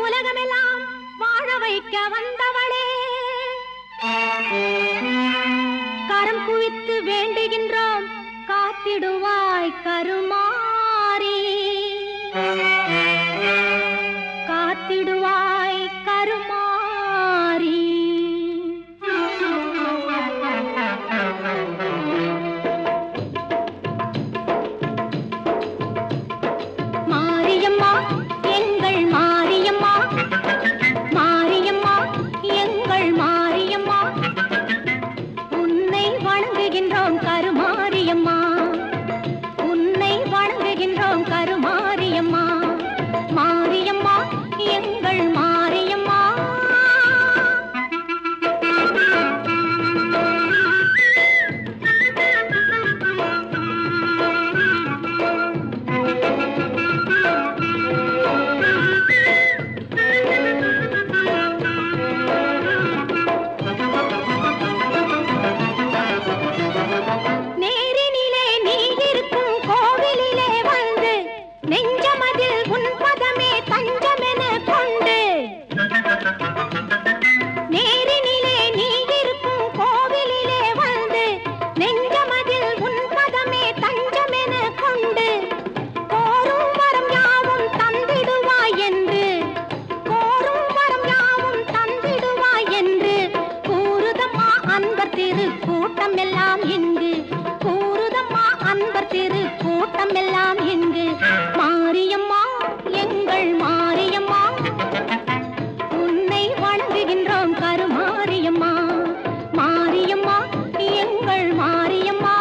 உலகமெல்லாம் வாழ வைக்க வந்தவளே, கரம் குவித்து வேண்டுகின்றோம் காத்திடுவாய் கருமாரி, காத்திடுவாய் கருமாரி. மாரியம்மா எங்கள் மாரியம்மா, மாரியம்மா எங்கள் மாரியம்மா, உன்னை வணங்குகின்றோம் கருமாரியம்மா, உன்னை வணங்குகின்றோம் கருமாரியம்மா, மாரியம்மா எங்கள் மாரியம்மா. நேரினிலே நீ இருக்கும் கோவிலிலே வந்து நெஞ்சமதில் உன் பதமே தஞ்சமென கொண்டு, நேரினிலே நீ இருக்கும் கோவிலிலே வந்து நெஞ்சமதில் உன் பதமே தஞ்சமென கொண்டு, கோரும் வரம் யாவும் தந்திடுவாய் என்று, கோரும் வரம் யாவும் தந்திடுவாய் என்று கூறுதம்மா அன்பர் திரு கூட்டம் எல்லாம் இங்கு, கூறுதம்மா அன்பர் திரு கூட்டம் எல்லாம் இங்கு. மாரியம்மா எங்கள் மாரியம்மா, உன்னை வணங்குகின்றோம் கருமாரியம்மா, மாரியம்மா எங்கள் மாரியம்மா.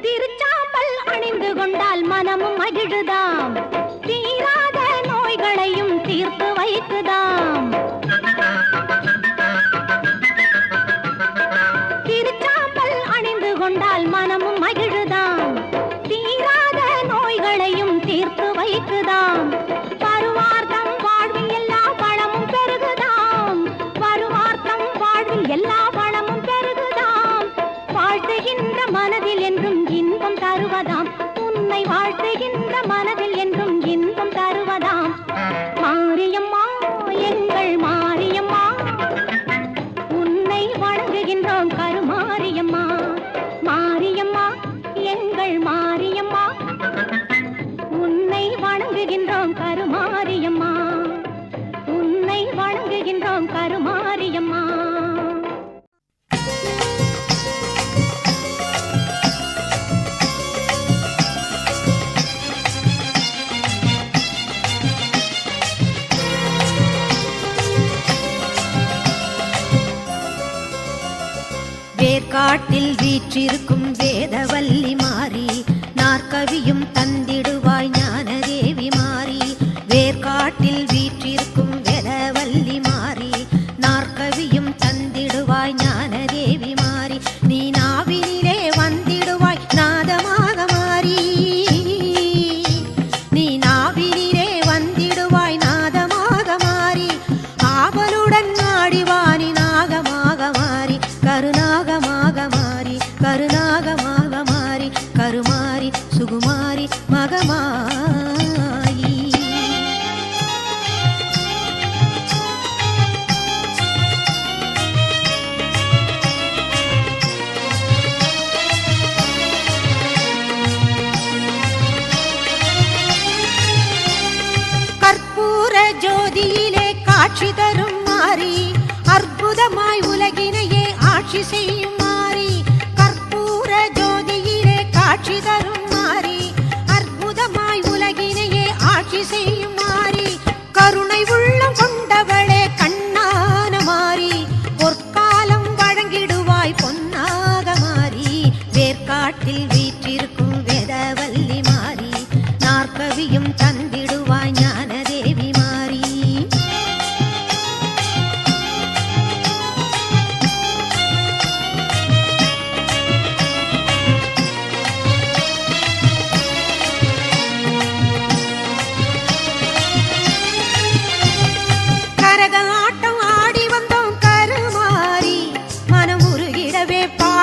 திருச்சாம்பல் அணிந்து கொண்டால் மனமும் மகிழுதாம், தீராத நோய்களையும் தீர்த்து வைக்குதாம். திருச்சாம்பல் அணிந்து கொண்டால் மனமும் மகிழுதாம், தீராத நோய்களையும் தீர்த்து வைக்குதாம். பருவார்த்தம் வாழ்வில் எல்லா வளமும் பெருகுதாம், பருவார்த்தம் வாழ்வில் எல்லா வளமும் பெருகுதாம். வாழ்த்துகின்ற மனதில் என்றும் இன்பம் தருவதாம், உன்னை வாழ்த்துகின்ற மனதில் என்றும் இன்பம் தருவதாம். மாரியம்மா எங்கள் மாரியம்மா, உன்னை வணங்குகின்றோம் கருமாரியம்மா, மாரியம்மா எங்கள் மாரியம்மா, உன்னை வணங்குகின்றோம் கருமாரியம்மா, உன்னை வணங்குகின்றோம் கருமாரியம்மா. வேர்காட்டில் வீற்றிருக்கும் வேதவல்லி மாறி, நாற்கவியும் தந்திடுவாய் ஞானதேவி மாறி. வேர்காட்டில் வீற்றிருக்கும் வேதவல்லி மாறி, நாற்கவியும் தந்திடுவாய் ஞானதேவி மாறி. நீ நாவினிலே வந்திடுவாய் நாதமாக மாறி, நீ நாவினிலே வந்திடுவாய் நாதமாக மாறி. ஆவலுடன் ஆடிவானி நாகமாக மாறி, கருநாகமாக மாறி, கருநாகமாக மாறி, கருமாரி சுகுமாரி மகமாயி. கற்பூர ஜோதியிலே காட்சி தரும் மாறி, அற்புதமாய் உலகினையே ஆட்சி செய்யும் மாறி. கற்பூர ஜோதியிலே காட்சி தரும் மாறி, அற்புதமாய் உலகினையே ஆட்சி செய்யும் மாறி. கருணை உள்ளம் கொண்டவளே கண்ணான மாறி, பொற்காலம் வழங்கிடுவாய் பொன்னாக மாறி. வேர்காட்டில் வீற்றிருக்கும் வேதவல்லி மாறி, நாற்கவியும் தந்திடுவாய் ஞானதேவி மாறி.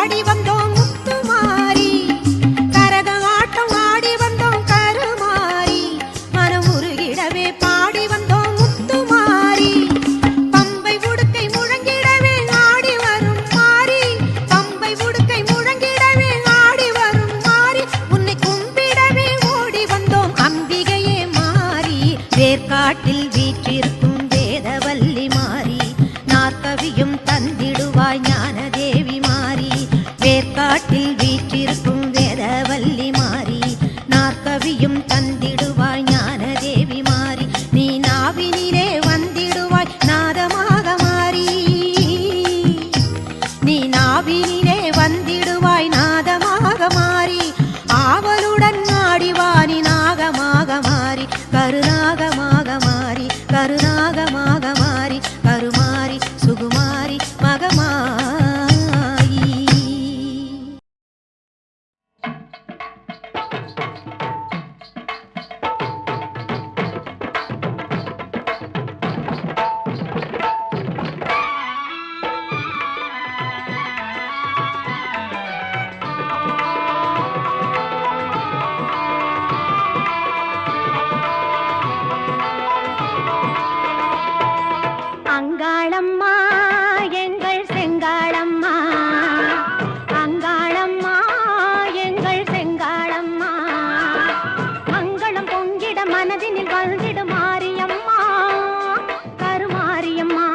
பாடி வந்தோம் முத்துமாரி, கரக ஆட்டம் ஆடி வந்தோம் கருமாரி, மனம் உருகிடவே பாடி வந்தோம் முத்துமாரி. பம்பை உடுக்கை முழங்கிடவே ஆடி வரும் மாரி, பம்பை உடுக்கை முழங்கிடவே ஆடி வரும் மாரி, உன்னை கும்பிடவே ஓடி வந்தோம் அம்பிகையே மாறி. வேர்க்காட்டில் வீற்றிருக்கும் வேதவல்லி மாறி, நாற்கவியும் தந்திடுவாய் ஞானதேவி மாறி. வேர்க்காட்டில் வீற்றிருக்கும் வேதவல்லி மாறி, நாற்கவியும் தந்திடுவாய் ஞானதேவி மாறி. நீ நாவினிலே வந்திடுவாய் நாதமாக மாறி, நீ நாவினிலே வந்திடுவாய் நாதமாக மாறி. ஆவலுடன் ஆடிவானி நாகமாக மாறி, கருநாகமாக மாறி, கருநாகமாக மாறி, கருமாரி சுகுமாரி மகமாயி. அங்காளம்மா எங்கள் செங்காளம்மா, அங்காளம்மா எங்கள் செங்காளம்மா, மங்களம் பொங்கிட மனதினில் வந்திடு மாரியம்மா, கருமாரியம்மா,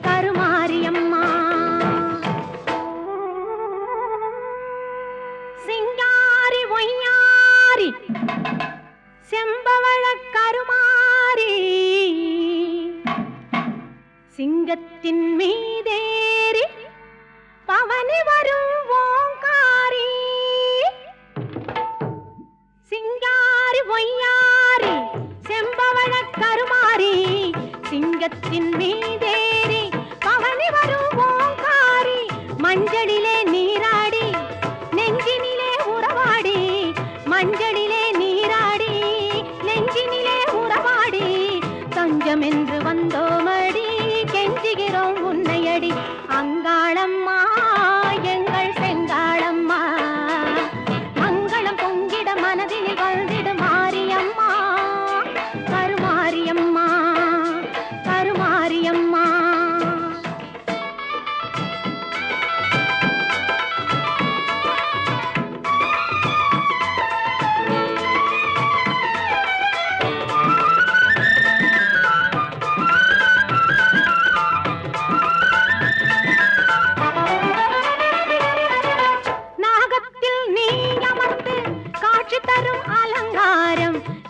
கருமாரியம்மா. சிங்காரி ஒய்யாரி செம்பவள கருமாரி, சிங்கத்தின் மீதேறி பவனி வரும் ஓங்காரி, சிங்காரி ஒய்யாரி செம்பவள கருமாரி, சிங்கத்தின் மீதேறி பவனி வரும் ஓங்காரி. மஞ்சளிலே நீராடி நெஞ்சினிலே உறவாடி, மஞ்சளிலே நீராடி நெஞ்சினிலே உறவாடி, தஞ்சம் என்று வந்தோமடி கெஞ்சுகிறோம் உன்னையடி. அங்காளம்மா எங்கள் செங்காளம்மா, மங்களம் பொங்கிட மனதினில் வந்திடு மாரியம்மா, கருமாரியம்மா, கருமாரியம்மா.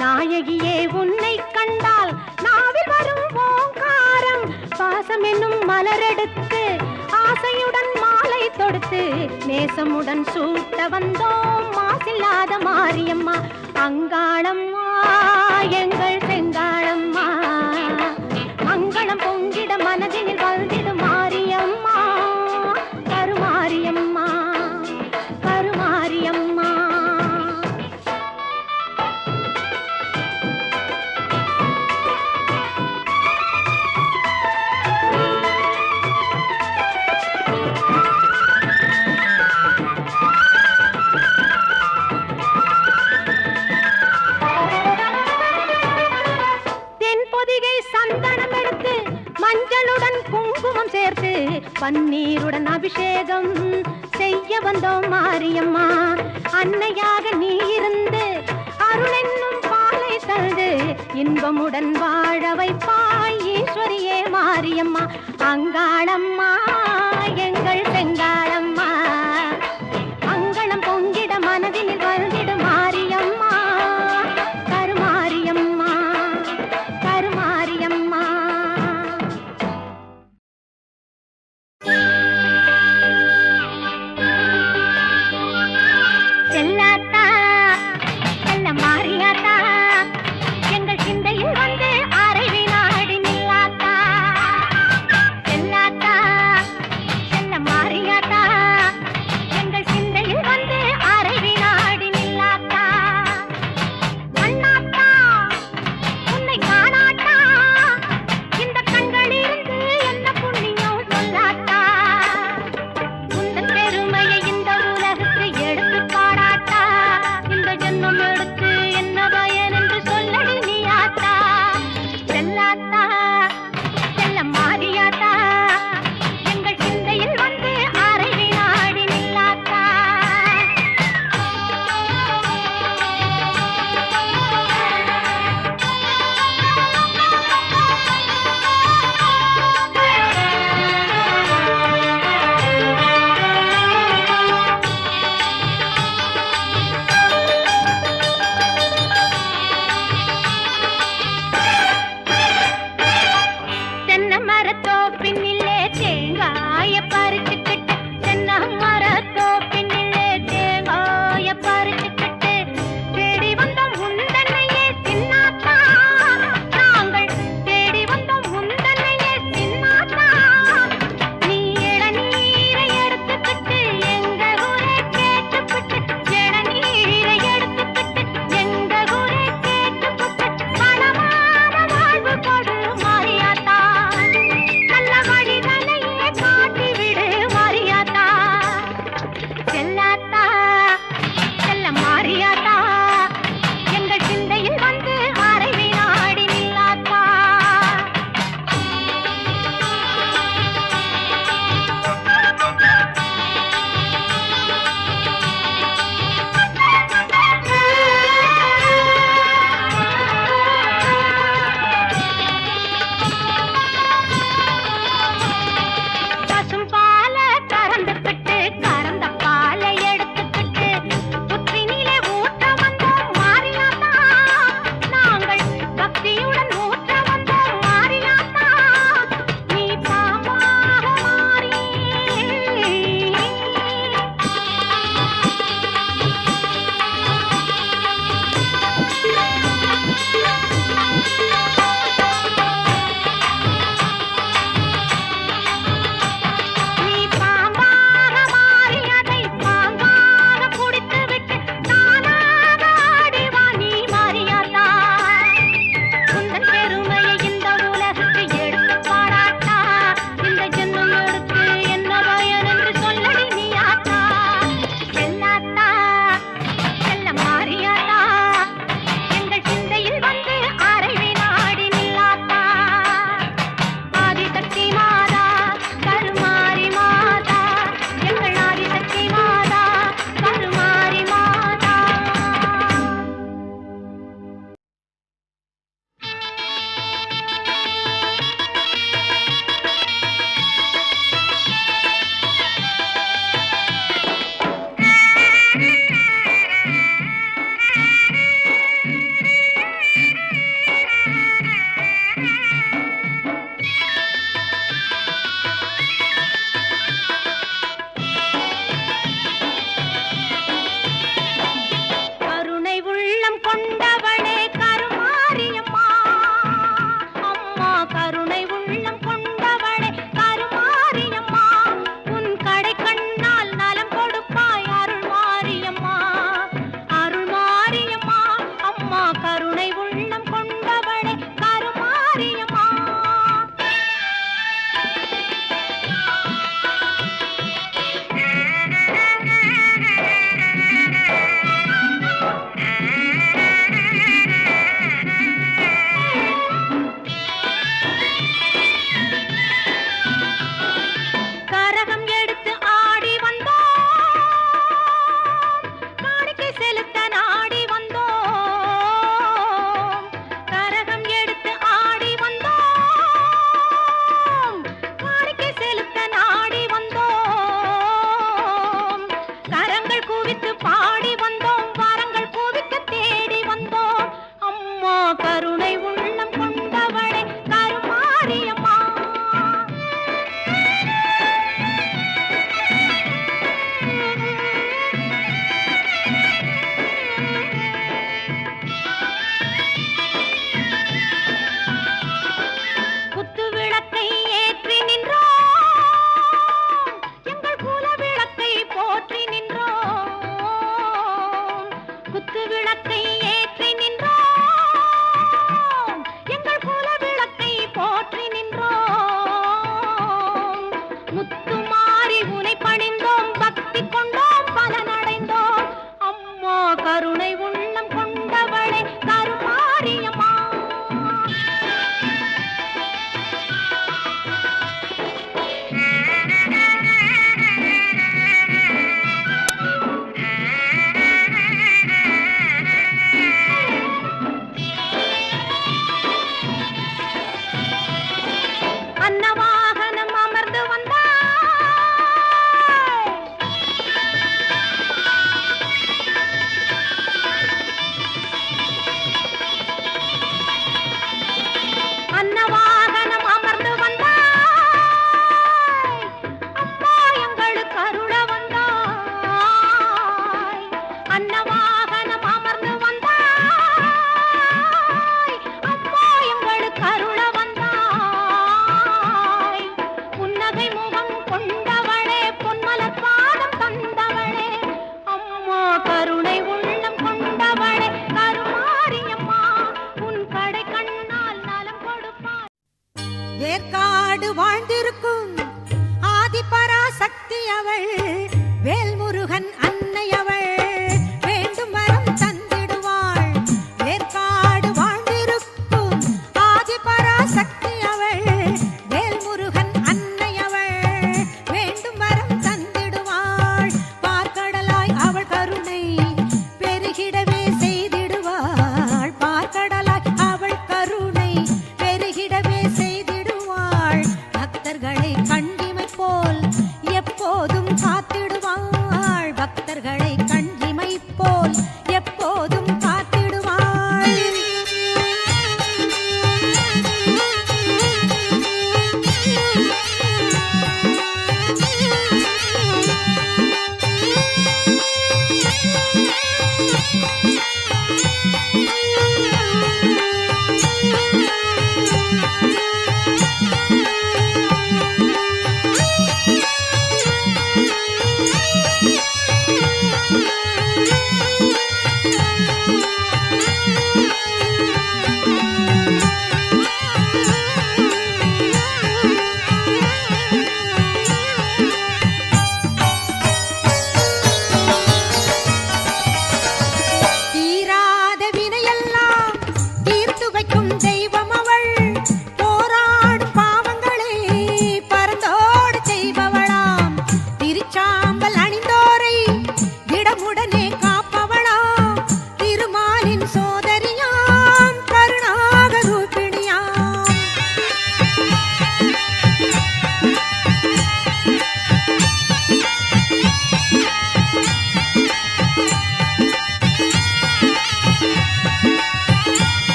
நாயகியே உன்னை கண்டால் நாவில் வரும் ஓங்காரம், பாசம் என்னும் மலரெடுத்து ஆசையுடன் மாலை தொடுத்து நேசமுடன் சூட்ட வந்தோம் மாசில்லாத மாரியம்மா. அங்காளம்மா எங்கள் செங்காளம்மா, மங்களம் பொங்கிட மனதினில் வந்திடு மாரியம்மா, கருமாரியம்மா, கருமாரியம்மா. சந்தனம் எடுத்து மஞ்சளுடன் குங்குமம் சேர்த்து பன்னீருடன் அபிஷேகம் செய்ய வந்தோம் மாரியம்மா. அன்னையாக நீ இருந்து அருள் என்னும் பாலை தந்து இன்பமுடன் வாழ வைப்பாய் ஈஸ்வரியே மாரியம்மா. அங்காளம்மா எங்கள்